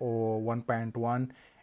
1.1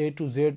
A to Z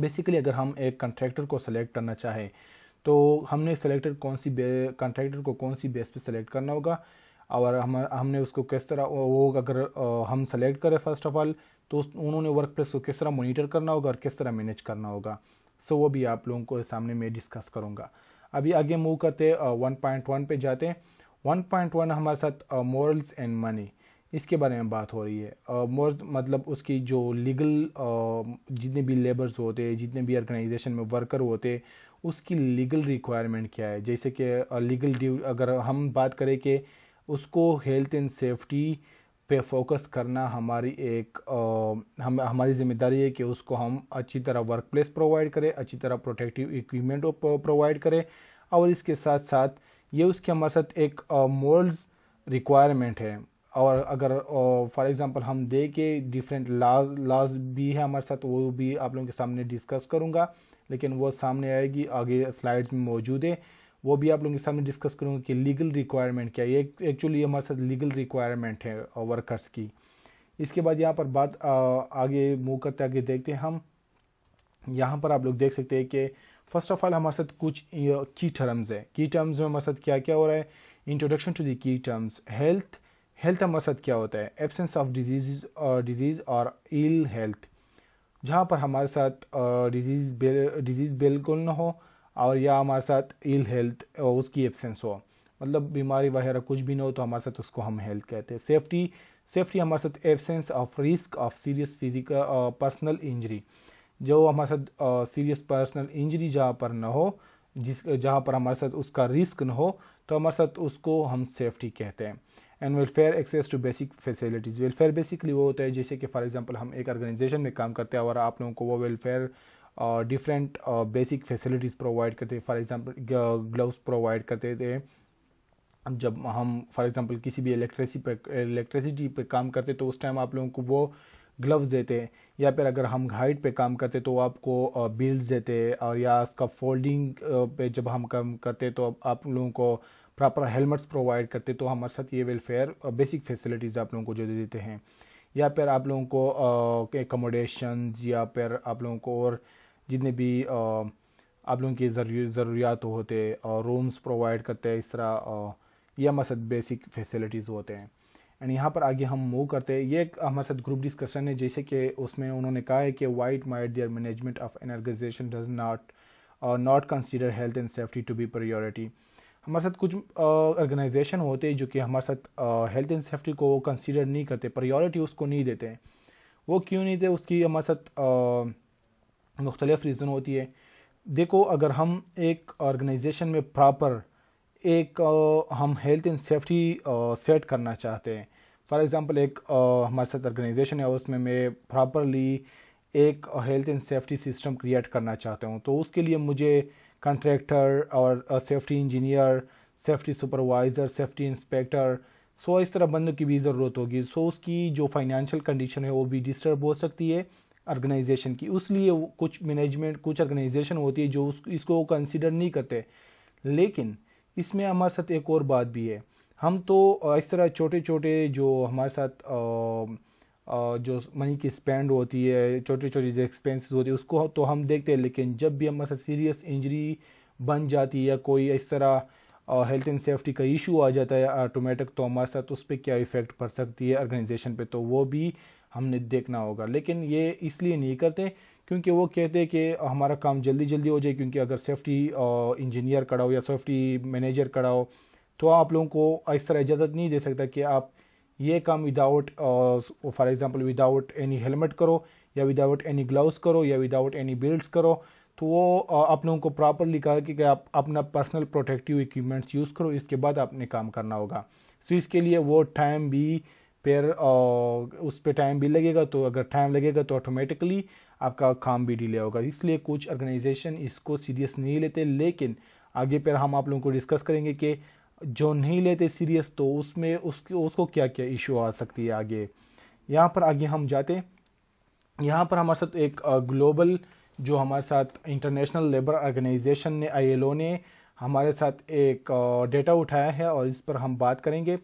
basically اگر ہم ایک کنٹریکٹر کو سلیکٹ کرنا چاہیں تو ہم نے کنٹریکٹر کو کون سی بیس پہ سلیکٹ کرنا ہوگا، اور ہم نے اس کو کس طرح وہ اگر ہم سلیکٹ کریں فرسٹ آف آل تو انہوں نے ورک پلیس کو کس طرح مانیٹر کرنا ہوگا اور کس طرح مینیج کرنا ہوگا. سو وہ بھی آپ لوگوں کو سامنے میں ڈسکس کروں گا. ابھی آگے موو کرتے 1.1 پہ جاتے ہیں. 1.1 ہمارے ساتھ مورلز اینڈ منی، اس کے بارے میں بات ہو رہی ہے. مورلز مطلب اس کی جو لیگل جتنے بھی لیبرز ہوتے، جتنے بھی آرگنائزیشن میں ورکر ہوتے، اس کی لیگل ریکوائرمنٹ کیا ہے. جیسے کہ لیگل اگر ہم بات کریں کہ اس کو ہیلتھ اینڈ سیفٹی پہ فوکس کرنا ہماری ہماری ذمہ داری ہے کہ اس کو ہم اچھی طرح ورک پلیس پرووائڈ کریں، اچھی طرح پروٹیکٹیو ایکوپمنٹ پرووائڈ کریں، اور اس کے ساتھ ساتھ یہ اس کے ہمارے ساتھ ایک مورلز ریکوائرمنٹ ہے. اور اگر فار ایگزامپل ہم دیکھیں ڈیفرنٹ لاز بھی ہے ہمارے ساتھ، وہ بھی آپ لوگوں کے سامنے ڈسکس کروں گا، لیکن وہ سامنے آئے گی آگے سلائڈز میں موجود ہے، وہ بھی آپ لوگوں کے سامنے ڈسکس کروں گا کہ لیگل ریکوائرمنٹ کیا ہے. یہ ایکچولی ہمارے ساتھ لیگل ریکوائرمنٹ ہے ورکرس کی. اس کے بعد یہاں پر بات آگے موو کرتے آگے دیکھتے ہیں ہم. یہاں پر آپ لوگ دیکھ سکتے ہیں کہ فرسٹ آف آل ہمارے ساتھ کچھ کی ٹرمز ہے. کی ٹرمز میں ہمارے ساتھ کیا کیا ہو رہا ہے. انٹروڈکشن ٹو دی کی ٹرمز. ہیلتھ ہمارے ساتھ کیا ہوتا ہے. ایبسنس آف ڈیزیز اور ایل ہیلتھ، جہاں پر ہمارے ساتھ ڈیزیز بالکل نہ ہو اور یا ہمارے ساتھ ایل ہیلتھ اس کی ایبسنس ہو، مطلب بیماری وغیرہ کچھ بھی نہ ہو تو ہمارے ساتھ اس کو ہم ہیلتھ کہتے ہیں. سیفٹی ہمارے ساتھ absence of risk of serious physical personal injury, جو ہمارے ساتھ سیریس پرسنل انجری جہاں پر نہ ہو، جہاں پر ہمارے ساتھ اس کا رسک نہ ہو تو ہمارے ساتھ اس کو ہم سیفٹی کہتے ہیں. And welfare access to basic facilities. Welfare basically وہ ہوتا ہے جیسے کہ فار ایگزامپل ہم ایک آرگنائزیشن میں کام کرتے ہیں اور آپ لوگوں کو وہ welfare different basic facilities provide کرتے ہیں. فار ایگزامپل گلوز پرووائڈ کرتے تھے. جب ہم فار ایگزامپل کسی بھی الیکٹریسٹی پہ کام کرتے تو اس ٹائم آپ لوگوں کو وہ گلوز دیتے، یا پھر اگر ہم ہائٹ پہ کام کرتے تو آپ کو بیلز دیتے، اور یا اس کا فولڈنگ پہ جب ہم کام کرتے تو آپ لوگوں کو پراپر ہیلمٹس پرووائڈ کرتے. تو ہمارے ساتھ یہ ویلفیئر بیسک فیسلٹیز آپ لوگوں کو جو دے دیتے ہیں. یا پھر آپ لوگوں کو ایکوموڈیشنز، یا پھر آپ لوگوں کو اور جتنے بھی آپ لوگوں کی ضروریات ہوتے اور رومز پرووائڈ کرتے ہیں. اس طرح یہ ہمارے ساتھ بیسک فیسلٹیز ہوتے ہیں. اینڈ یہاں پر آگے ہم موو کرتے ہیں. یہ ایک ہمارے ساتھ گروپ ڈسکشن ہے، جیسے کہ اس میں انہوں نے کہا ہے کہ white might their management of an organization does not consider health and safety to be priority. ہمارے ساتھ کچھ آرگنائزیشن ہوتے ہیں جو کہ ہمارے ساتھ ہیلتھ اینڈ سیفٹی کو کنسیڈر نہیں کرتے، پریورٹی اس کو نہیں دیتے. وہ کیوں نہیں دیتے؟ اس کی ہمارے ساتھ مختلف ریزن ہوتی ہے. دیکھو، اگر ہم ایک آرگنائزیشن میں پراپر ہم ہیلتھ اینڈ سیفٹی سیٹ کرنا چاہتے ہیں، فار ایگزامپل ایک ہمارے ساتھ آرگنائزیشن ہے، اس میں پراپرلی ایک health and safety system create کرنا چاہتا ہوں، تو اس کے لیے مجھے کنٹریکٹر اور safety engineer, safety supervisor, safety inspector, اس طرح بندوں کی بھی ضرورت ہوگی. اس کی جو فائنینشیل کنڈیشن ہے وہ بھی ڈسٹرب ہو سکتی ہے آرگنائزیشن کی. اس لیے کچھ آرگنائزیشن ہوتی ہے جو اس کو کنسیڈر نہیں کرتے. لیکن اس میں ہمارے ساتھ ایک اور بات بھی ہے. ہم تو اس طرح چھوٹے جو ہمارے ساتھ جو منی کی اسپینڈ ہوتی ہے، چھوٹی جو ایکسپینسز ہوتی ہے، اس کو تو ہم دیکھتے ہیں. لیکن جب بھی ہمارے ساتھ سیریس انجری بن جاتی ہے یا کوئی اس طرح ہیلتھ اینڈ سیفٹی کا ایشو آ جاتا ہے آٹومیٹک، تو ہمارے ساتھ اس پہ کیا ایفیکٹ پڑ سکتی ہے آرگنائزیشن پہ، تو وہ بھی ہم نے دیکھنا ہوگا. لیکن یہ اس لیے نہیں کرتے کیونکہ وہ کہتے ہیں کہ ہمارا کام جلدی ہو جائے. کیونکہ اگر سیفٹی انجینئر کھڑا ہو یا سیفٹی مینیجر کھڑا ہو تو آپ لوگوں کو اس طرح اجازت نہیں دے سکتا کہ آپ یہ کام for example without any helmet کرو، یا وداؤٹ اینی گلاؤز کرو، یا وداؤٹ اینی بیلٹس کرو. تو وہ آپ لوگوں کو پراپرلی کہا کہ آپ اپنا پرسنل پروٹیکٹیو ایکوپمنٹس یوز کرو، اس کے بعد آپ نے کام کرنا ہوگا. اس کے لیے وہ ٹائم بھی پھر اس پہ ٹائم بھی لگے گا. تو اگر ٹائم لگے گا تو آٹومیٹکلی آپ کا کام بھی ڈیلے ہوگا. اس لیے کچھ آرگنائزیشن اس کو سیریس نہیں لیتے. لیکن آگے پھر ہم آپ لوگوں کو ڈسکس کریں گے کہ جو نہیں لیتے سیریس تو اس میں اس کو کیا ایشو آ سکتی ہے آگے. یہاں پر آگے ہم جاتے ہیں. یہاں پر ہمارے ساتھ ایک گلوبل جو ہمارے ساتھ انٹرنیشنل لیبر آرگنائزیشن نے ILO نے ہمارے ساتھ ایک ڈیٹا اٹھایا ہے اور اس پر ہم بات کریں گے.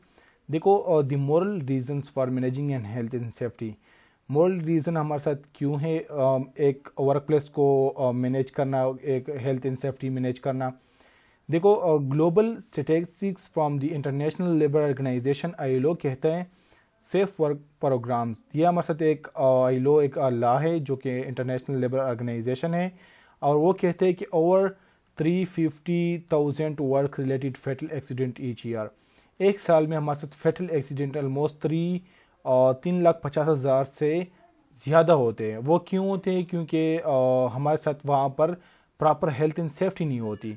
دیکھو، دی moral reasons for managing and health and safety. Moral reason ہمارے ساتھ کیوں ہے ایک ورک پلیس کو مینیج کرنا, ایک ہیلتھ اینڈ سیفٹی مینیج کرنا. دیکھو global statistics from the International Labour Organization ILO کہتے ہیں سیف ورک پروگرامز. یہ ہمارے ساتھ ایک ILO ایک لا ہے جو کہ انٹرنیشنل لیبر آرگنائزیشن ہے, اور وہ کہتے ہیں کہ over 350,000 work related fatal accident each year. ایک سال میں ہمارے ساتھ فیٹل ایکسیڈنٹ آلموسٹ 350,000 سے زیادہ ہوتے ہیں. وہ کیوں ہوتے ہیں؟ کیونکہ ہمارے ساتھ وہاں پر پراپر ہیلتھ اینڈ سیفٹی نہیں ہوتی.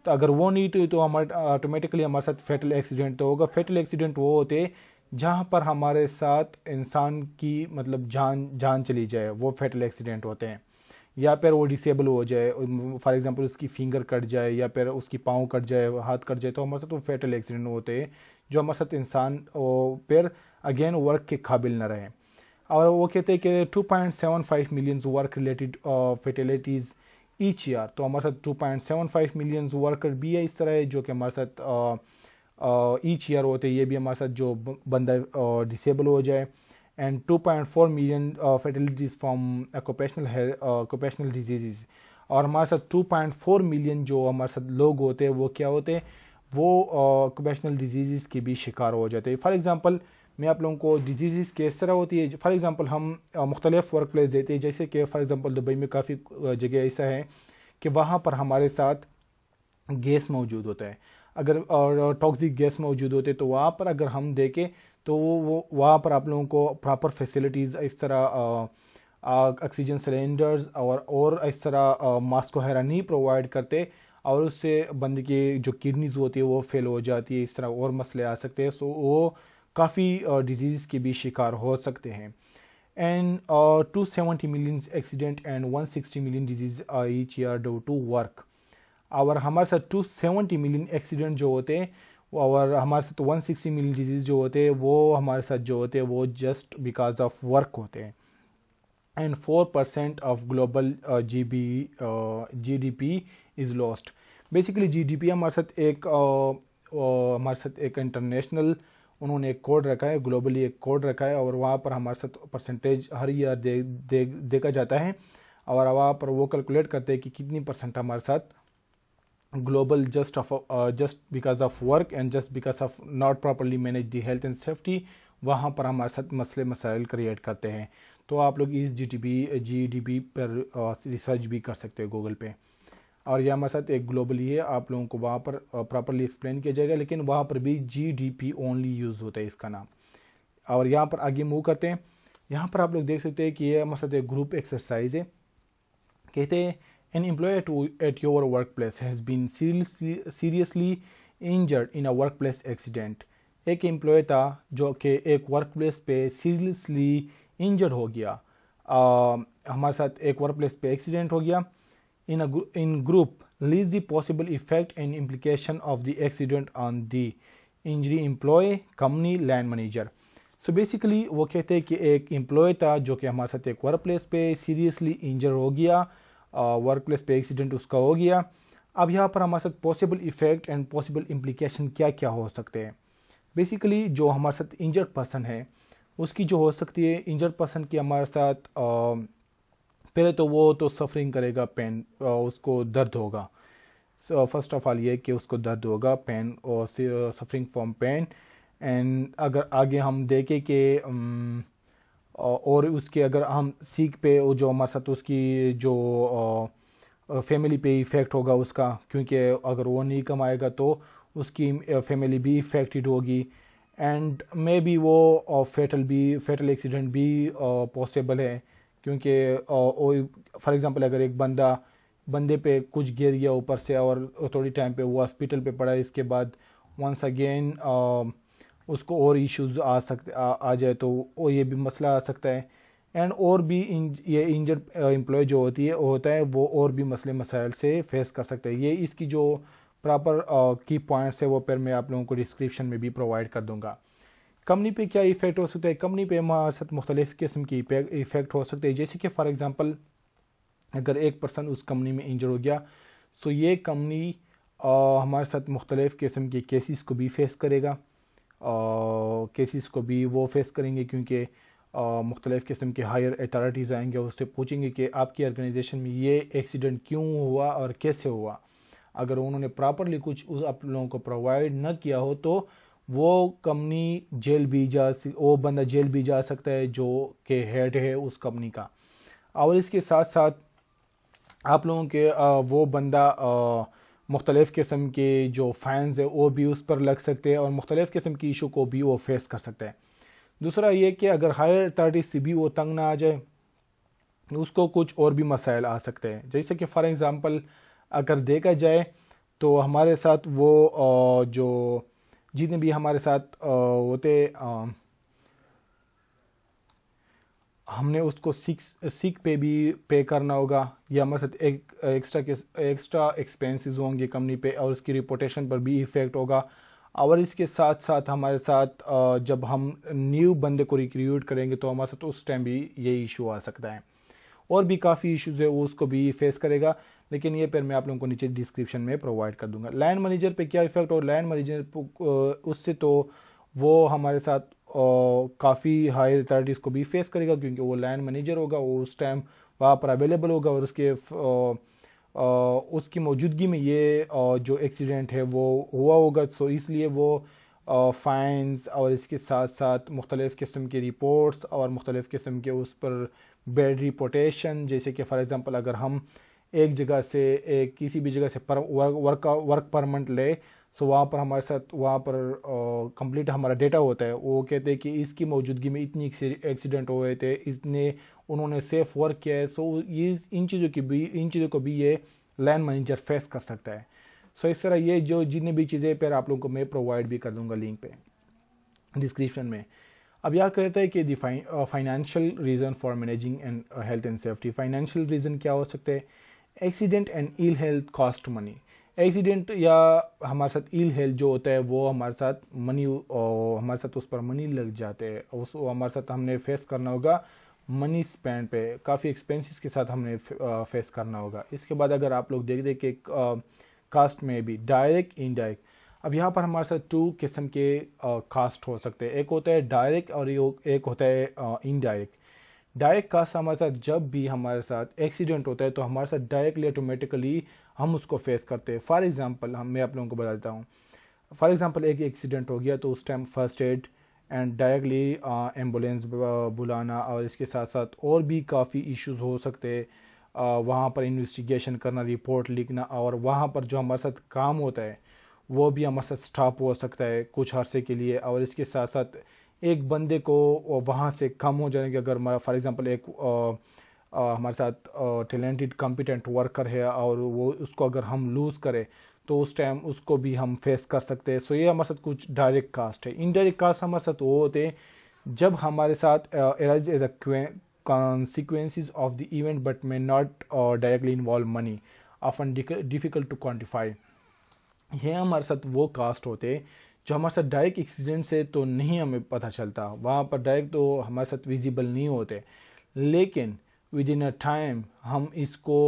تو اگر وہ نہیں تو ہمارے آٹومیٹکلی ہمارے ساتھ فیٹل ایکسیڈنٹ تو ہوگا. فیٹل ایکسیڈنٹ وہ ہوتے ہیں جہاں پر ہمارے ساتھ انسان کی مطلب جان چلی جائے, وہ فیٹل ایکسیڈنٹ ہوتے ہیں. یا پھر وہ ڈسیبل ہو جائے, فار ایگزامپل اس کی فنگر کٹ جائے یا پھر اس کی پاؤں کٹ جائے, ہاتھ کٹ جائے, تو ہمارے ساتھ وہ فیٹل ایکسیڈنٹ ہوتے ہیں جو ہمارے ساتھ انسان پھر اگین ورک کے قابل نہ رہے. اور وہ کہتے ہیں کہ 2.75 million work related fatalities each year. تو ہمارے ساتھ 2.75 ملین ورکر بھی ہے اس طرح ہے جو کہ ہمارے ساتھ ایچ ایئر ہوتے ہیں. یہ بھی ہمارے ساتھ جو بندہ ڈسیبل ہو جائے. And 2.4 million fatalities from occupational diseases. اور ہمارے ساتھ 2.4 ملین جو ہمارے ساتھ لوگ ہوتے ہیں وہ کیا ہوتے ہیں, وہ آکوپیشنل ڈیزیزز کے بھی شکار ہو جاتے ہیں. فار ایگزامپل میں آپ لوگوں کو ڈیزیزز کس طرح ہوتی ہے. فار ایگزامپل ہم مختلف ورک پلیس دیتے ہیں, جیسے کہ فار ایگزامپل دبئی میں کافی جگہ ایسا ہے کہ وہاں پر ہمارے ساتھ گیس موجود ہوتا ہے. اگر ٹاکسک گیس موجود ہوتے تو وہاں پر اگر ہم دیکھیں تو وہ وہاں پر آپ لوگوں کو پراپر فیسلٹیز اس طرح آکسیجن سلینڈرز اور اس طرح ماسک وغیرہ نہیں پرووائڈ کرتے, اور اس سے بندے کی جو کڈنیز ہوتی ہے وہ فیل ہو جاتی ہے. اس طرح اور مسئلے آ سکتے ہیں. سو وہ کافی ڈیزیز کے بھی شکار ہو سکتے ہیں. And 270 million accident and 160 million disease each year due to work. اور ہمارے ساتھ 270 ملین ایکسیڈنٹ جو ہوتے ہیں اور ہمارے ساتھ 160 ملین ڈیزیز جو ہوتے ہیں وہ ہمارے ساتھ جو ہوتے ہیں وہ جسٹ بیکاز آف ورک ہوتے ہیں. And 4% of global GDP is last. Basically GDP ہمارے ساتھ ایک انٹرنیشنل انہوں نے ایک کوڈ رکھا ہے, گلوبلی ایک کوڈ رکھا ہے, اور وہاں پر ہمارے ساتھ پرسنٹیج ہر ایئر دیکھا جاتا ہے, اور وہاں پر وہ کیلکولیٹ کرتے ہیں کہ کتنی پرسنٹ ہمارے ساتھ global just because of work and just because of not properly manage the health and safety وہاں پر ہمارے ساتھ مسائل کریٹ کرتے ہیں. تو آپ لوگ اس GDP پر ریسرچ بھی کر سکتے ہیں گوگل پہ. اور یہ ہمارے ساتھ ایک گلوبلی ہے, آپ لوگوں کو وہاں پر پراپرلی ایکسپلین کیا جائے گا, لیکن وہاں پر بھی GDP اونلی یوز ہوتا ہے اس کا نام. اور یہاں پر آگے موو کرتے ہیں. یہاں پر آپ لوگ دیکھ سکتے ہیں کہ یہ ہمارے ساتھ ایک گروپ ایکسرسائز ہے. کہتے ہیں an employee at your workplace has been seriously injured in a workplace accident. ایک امپلائی تھا جو کہ ایک ورک پلیس پہ سیریسلی انجرڈ ہو گیا. ہمارے ساتھ ایک ورک پلیس پہ ایکسیڈنٹ ہو گیا. in group list the possible effect and implication of the accident on the injury employee, company, land manager. So basically وہ کہتے ہیں کہ ایک امپلائی تھا جو کہ ہمارے ساتھ ایک ورک پلیس پہ سیریسلی انجر ہو گیا, ورک پلیس پہ ایکسیڈنٹ اس کا ہو گیا. اب یہاں پر ہمارے ساتھ possible effect and possible implication کیا کیا ہو سکتے ہیں. بیسیکلی جو ہمارے ساتھ انجرڈ پرسن ہے اس کی جو ہو سکتی ہے, انجرڈ پرسن کی ہمارے ساتھ پہلے تو وہ تو سفرنگ کرے گا, پین, اس کو درد ہوگا. فرسٹ آف آل یہ کہ اس کو درد ہوگا, پین اور سفرنگ فرام پین. اینڈ اگر آگے ہم دیکھیں کہ اور اس کے اگر ہم سیکھ پہ جو ہمارے ساتھ اس کی جو فیملی پہ ایفیکٹ ہوگا اس کا, کیونکہ اگر وہ نہیں کمائے گا تو اس کی فیملی بھی افیکٹڈ ہوگی. اینڈ میں بھی وہ فیٹل ایکسیڈنٹ بھی پاسبل ہے, کیونکہ فار ایگزامپل اگر ایک بندے پہ کچھ گر گیا اوپر سے اور تھوڑی ٹائم پہ وہ ہاسپٹل پہ پڑا, اس کے بعد ونس اگین اس کو اور ایشوز آ جائے تو یہ بھی مسئلہ آ سکتا ہے. اینڈ اور بھی یہ انجرڈ امپلائی جو ہوتا ہے وہ اور بھی مسائل سے فیس کر سکتا ہے. یہ اس کی جو پراپر کی پوائنٹس ہے وہ پھر میں آپ لوگوں کو ڈسکرپشن میں بھی پرووائڈ کر دوں گا. کمپنی پہ کیا ایفیکٹ ہو سکتا ہے؟ کمپنی پہ ہمارے ساتھ مختلف قسم کی ایفیکٹ ہو سکتے ہیں, جیسے کہ فار ایگزامپل اگر ایک پرسن اس کمپنی میں انجر ہو گیا سو یہ کمپنی ہمارے ساتھ مختلف قسم کے کیسز کو بھی فیس کرے گا. کیسز کو بھی وہ فیس کریں گے, کیونکہ مختلف قسم کے ہائر اتھارٹیز آئیں گے، اس سے پوچھیں گے کہ آپ کی آرگنائزیشن میں یہ ایکسیڈنٹ کیوں ہوا اور کیسے ہوا. اگر انہوں نے پراپرلی کچھ آپ لوگوں کو پرووائڈ نہ کیا ہو تو وہ کمپنی وہ بندہ جیل بھی جا سکتا ہے جو کہ ہیڈ ہے اس کمپنی کا. اور اس کے ساتھ ساتھ آپ لوگوں کے وہ بندہ مختلف قسم کے جو فائنز ہے وہ بھی اس پر لگ سکتے ہیں اور مختلف قسم کی ایشو کو بھی وہ فیس کر سکتا ہے. دوسرا یہ کہ اگر ہائر اتھارٹی سے بھی وہ تنگ نہ آ جائے، اس کو کچھ اور بھی مسائل آ سکتے ہیں. جیسے کہ فار ایگزامپل اگر دیکھا جائے تو ہمارے ساتھ وہ جو جتنے بھی ہمارے ساتھ ہوتے ہم نے اس کو سیک پے بھی پے کرنا ہوگا، یا ہمارے ساتھ ایکسٹرا ایکسپینسز ہوں گے کمپنی پہ اور اس کی ریپوٹیشن پر بھی ایفیکٹ ہوگا. اور اس کے ساتھ ساتھ ہمارے ساتھ جب ہم نیو بندے کو ریکریوٹ کریں گے تو ہمارے ساتھ اس ٹائم بھی یہ ایشو آ سکتا ہے. اور بھی کافی ایشوز ہے وہ اس کو بھی فیس کرے گا، لیکن یہ پھر میں آپ لوگوں کو نیچے ڈسکرپشن میں پرووائڈ کر دوں گا. لینڈ مینیجر پہ کیا ایفیکٹ ہو؟ لینڈ مینیجر اس سے تو وہ ہمارے ساتھ کافی ہائر اتھارٹیز کو بھی فیس کرے گا، کیونکہ وہ لینڈ مینیجر ہوگا، وہ اس ٹائم وہاں پر اویلیبل ہوگا اور اس کی موجودگی میں یہ جو ایکسیڈنٹ ہے وہ ہوا ہوگا. سو اس لیے وہ فائنز اور اس کے ساتھ ساتھ مختلف قسم کے رپورٹس اور مختلف قسم کے اس پر بیڈ ریپوٹیشن، جیسے کہ فار ایگزامپل اگر ہم ایک جگہ سے کسی بھی جگہ سے ورک پرمٹ لے، سو وہاں پر ہمارے ساتھ وہاں پر کمپلیٹ ہمارا ڈیٹا ہوتا ہے. وہ کہتے ہیں کہ اس کی موجودگی میں اتنی ایکسیڈنٹ ہوئے تھے، انہوں نے سیف ورک کیا ہے. سو ان چیزوں کو بھی یہ لینڈ مینیجر فیس کر سکتا ہے. سو اس طرح یہ جو جتنی بھی چیزیں پھر آپ لوگوں کو میں پرووائڈ بھی کر دوں گا لنک پہ ڈسکرپشن میں. اب یہ کہتا ہے کہ the financial reason for managing and health and safety. Financial reason کیا ہو سکتے ہیں؟ Accident and ill health cost money. Accident یا ہمارے ساتھ ایل ہیلتھ جو ہوتا ہے وہ ہمارے ساتھ ہمارے ساتھ اس پر منی لگ جاتے ہیں، ہمارے ساتھ ہم نے فیس کرنا ہوگا منی اسپینڈ پہ، کافی ایکسپینسز کے ساتھ ہم نے فیس کرنا ہوگا. اس کے بعد اگر آپ لوگ دیکھ دیں کہ کاسٹ میں بھی ڈائریکٹ انڈائریکٹ. اب یہاں پر ہمارے ساتھ 2 قسم کے کاسٹ ہو سکتے ہیں، ایک ہوتا ہے ڈائریکٹ اور ایک ہوتا ہے انڈائریکٹ. ڈائریکٹ کاسٹ ہمارے ساتھ جب بھی ہمارے ساتھ ایکسیڈنٹ ہوتا ہے تو ہمارے ساتھ ڈائریکٹلی آٹومیٹکلی ہم اس کو فیس کرتے ہیں. فار ایگزامپل میں آپ لوگوں کو بتا دیتا ہوں. فار ایگزامپل ایک ایکسیڈنٹ ہو گیا تو اس time first aid and directly ambulance بلانا، اور اس کے ساتھ ساتھ اور بھی کافی ایشوز ہو سکتے ہیں. وہاں پر انویسٹیگیشن کرنا، رپورٹ لکھنا، اور وہاں پر جو ہمارے ساتھ کام ہوتا ہے وہ بھی ہمارے ساتھ سٹاپ ہو سکتا ہے کچھ عرصے کے لیے. اور اس کے ساتھ ساتھ ایک بندے کو وہاں سے کم ہو جانے کے، اگر فار ایگزامپل ایک ہمارے ساتھ ٹیلنٹڈ کمپیٹنٹ ورکر ہے اور وہ اس کو اگر ہم لوز کرے تو اس ٹائم اس کو بھی ہم فیس کر سکتے ہیں. سو یہ ہمارے ساتھ کچھ ڈائریکٹ کاسٹ ہے. انڈائریکٹ کاسٹ ہمارے ساتھ وہ ہوتے ہیں جب ہمارے ساتھ as a consequences of the event but may not directly involve money, often difficult to quantify. یہ ہمارے ساتھ وہ کاسٹ ہوتے ہیں جو ہمارے ساتھ ڈائریکٹ ایکسیڈنٹ سے تو نہیں ہمیں پتہ چلتا، وہاں پر ڈائریکٹ تو ہمارے ساتھ ویزیبل نہیں ہوتے، لیکن ود ان اے ٹائم ہم اس کو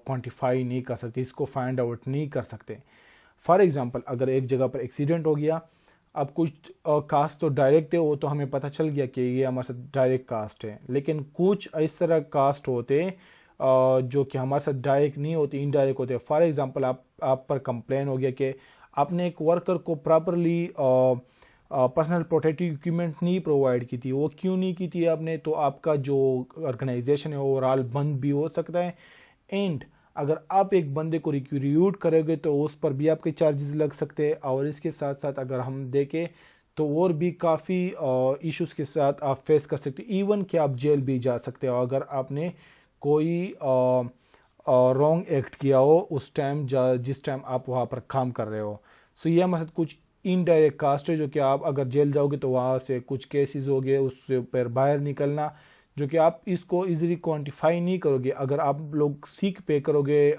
کوانٹیفائی نہیں کر سکتے، اس کو فائنڈ آؤٹ نہیں کر سکتے. فار ایگزامپل اگر ایک جگہ پر ایکسیڈنٹ ہو گیا، اب کچھ کاسٹ تو ڈائریکٹ ہے، وہ تو ہمیں پتہ چل گیا کہ یہ ہمارے ساتھ ڈائریکٹ کاسٹ ہے، لیکن کچھ اس طرح کاسٹ ہوتے جو کہ ہمارے ساتھ ڈائریکٹ نہیں ہوتی، انڈائریکٹ ہوتے. فار ایگزامپل آپ پر کمپلین ہو گیا کہ آپ نے ایک ورکر کو پراپرلی پرسنل پروٹیکٹیو اکوپمنٹ نہیں پرووائڈ کی تھی. وہ کیوں نہیں کی تھی آپ نے؟ تو آپ کا جو آرگنائزیشن ہے اوور آل بند بھی ہو سکتا ہے. اینڈ اگر آپ ایک بندے کو ریکریوٹ کرو گے تو اس پر بھی آپ کے چارجز لگ سکتے ہیں. اور اس کے ساتھ ساتھ اگر ہم دیکھیں تو اور بھی کافی ایشوز کے ساتھ آپ فیس کر سکتے، ایون کہ آپ جیل بھی جا سکتے ہو اگر آپ نے کوئی رانگ ایکٹ کیا ہو اس ٹائم جس ٹائم آپ وہاں پر کام کر رہے ہو. سو یہ ہمارے ساتھ کچھ انڈائریکٹ کاسٹ ہے جو کہ آپ اگر جیل جاؤ گے تو وہاں سے کچھ کیسز ہو گئے، اس سے پھر باہر نکلنا جو کہ آپ اس کو ایزیلی کوانٹیفائی نہیں کرو گے. اگر آپ لوگ سیک پے کرو گے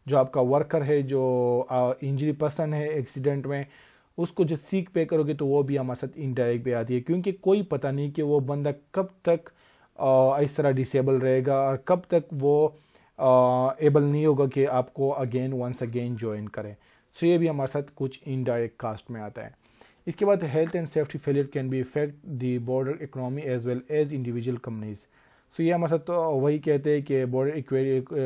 جو آپ کا ورکر ہے جو انجری پرسن ہے ایکسیڈنٹ میں، اس کو جو سیک پے کرو گے تو وہ بھی ہمارے ساتھ انڈائریکٹ پہ آتی ہے، کیونکہ کوئی پتہ نہیں کہ وہ بندہ کب تک اس طرح ڈسیبل رہے گا اور کب تک وہ ایبل نہیں ہوگا کہ آپ کو ونس اگین جوائن کرے. سو یہ بھی ہمارے ساتھ کچھ انڈائریکٹ کاسٹ میں آتا ہے. اس کے بعد health and safety failure can be affect the broader economy as well as individual companies. So یہ ہمارے ساتھ وہی کہتے ہیں کہ بارڈر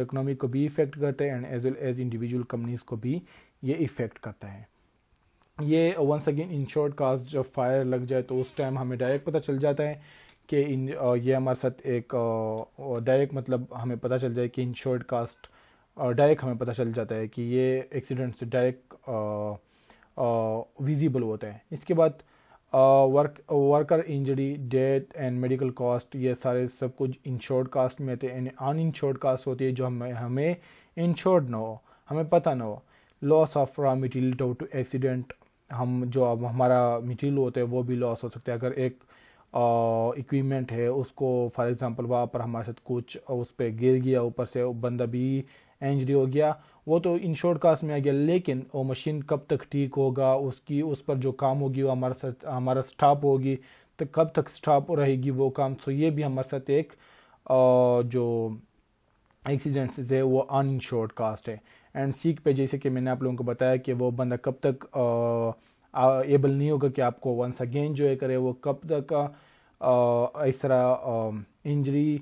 اکنامی کو بھی افیکٹ کرتا ہے and as well as individual companies کو بھی یہ افیکٹ کرتا ہے. یہ once again in short cost جب فائر لگ جائے تو اس ٹائم ہمیں ڈائریکٹ پتہ چل جاتا ہے کہ یہ ہمارے ساتھ ایک ڈائریکٹ مطلب ہمیں پتہ چل جائے کہ ان شارٹ کاسٹ ڈائریکٹ ہمیں پتہ چل جاتا ہے کہ یہ ایکسیڈنٹ سے ڈائریکٹ ویزیبل ہوتا ہے. اس کے بعد worker injury death and medical cost یہ سارے سب کچھ انشورڈ کاسٹ میں آتے ہیں. ان انشورڈ کاسٹ ہوتی ہے جو ہمیں انشورڈ نہ ہو, ہمیں پتہ نہ ہو. Loss of raw material due to accident, ہم جو اب ہمارا مٹیریل ہوتا ہے وہ بھی لاس ہو سکتا ہے. اگر ایک اکوپمنٹ ہے اس کو فار ایگزامپل وہاں پر ہمارے ساتھ کچھ اس پہ گر گیا, اوپر سے بندہ بھی انجری ہو گیا, وہ تو انشورڈ کاسٹ میں آ گیا. لیکن وہ مشین کب تک ٹھیک ہوگا, اس پر جو کام ہوگی وہ ہمارا سٹاپ ہوگی تو کب تک سٹاپ رہے گی وہ کام. سو یہ بھی ہمارے ساتھ ایک جو ایکسیڈنٹس ہے وہ ان انشورڈ کاسٹ ہے. اینڈ سیک پہ جیسے کہ میں نے آپ لوگوں کو بتایا کہ وہ بندہ کب تک ایبل نہیں ہوگا کہ آپ کو ونس اگین جو ہے کرے, وہ کب تک اس طرح انجری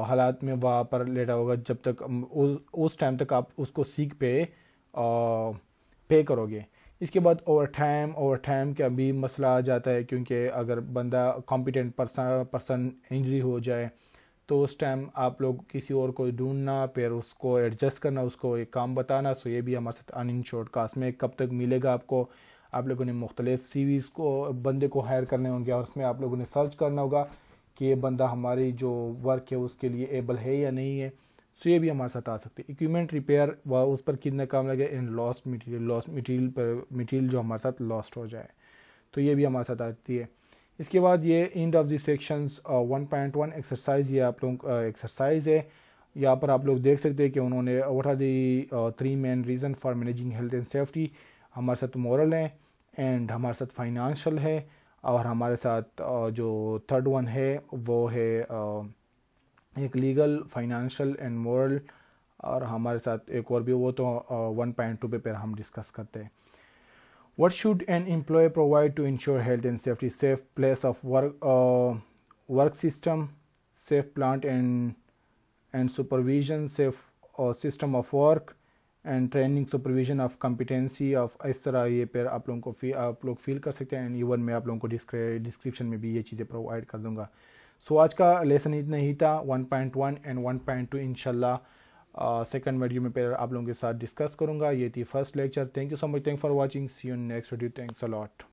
حالات میں وہاں پر لیٹا ہوگا جب تک اس ٹائم تک آپ اس کو سیک پے کرو گے. اس کے بعد اوور ٹائم کا بھی مسئلہ آ جاتا ہے, کیونکہ اگر بندہ کمپیٹنٹ پرسن انجری ہو جائے تو اس ٹائم آپ لوگ کسی اور کو ڈھونڈنا, پھر اس کو ایڈجسٹ کرنا, اس کو ایک کام بتانا. سو یہ بھی ہمارے ساتھ ان انشورڈ کاسٹ میں کب تک ملے گا آپ کو. آپ لوگوں نے مختلف سی ویز کو بندے کو ہائر کرنے ہوں گے اور اس میں آپ لوگوں نے سرچ کرنا ہوگا کہ یہ بندہ ہماری جو ورک ہے اس کے لیے ایبل ہے یا نہیں ہے. سو یہ بھی ہمارے ساتھ آ سکتے. اکوپمنٹ ریپیئر اس پر کتنا کام لگے, ان لاسٹ مٹیریل جو ہمارے ساتھ لاسٹ ہو جائے, تو یہ بھی ہمارے ساتھ آتی ہے. اس کے بعد یہ and of the sections 1.1 exercise, یہ آپ لوگ ایکسرسائز ہے. یہاں پر آپ لوگ دیکھ سکتے ہیں کہ انہوں نے what are the 3 main reason for managing health and safety. ہمارے ساتھ مورل ہے, اینڈ ہمارے ساتھ فائنانشل ہے, اور ہمارے ساتھ جو تھرڈ ون ہے وہ ہے ایک لیگل, فائنانشل اینڈ مورل, اور ہمارے ساتھ ایک اور بھی, وہ تو 1.2 پہ پھر ہم ڈسکس کرتے ہیں. What should an employer provide to ensure health and safety? Safe place of work system, safe plant and supervision, safe system of work and training, supervision of competency of. اس طرح یہ پھر آپ لوگ فیل کر سکتے ہیں. ایون میں آپ لوگوں کو ڈسکرپشن میں بھی یہ چیزیں پرووائڈ کر دوں گا. سو آج کا لیسن اتنا ہی تھا, 1.1 اینڈ 1.2 انشاءاللہ سیکنڈ ویڈیو میں پھر آپ لوگوں کے ساتھ ڈسکس کروں گا. یہ تھی first lecture. Thank you so much, thank for watching, see you in next video. Thanks a lot.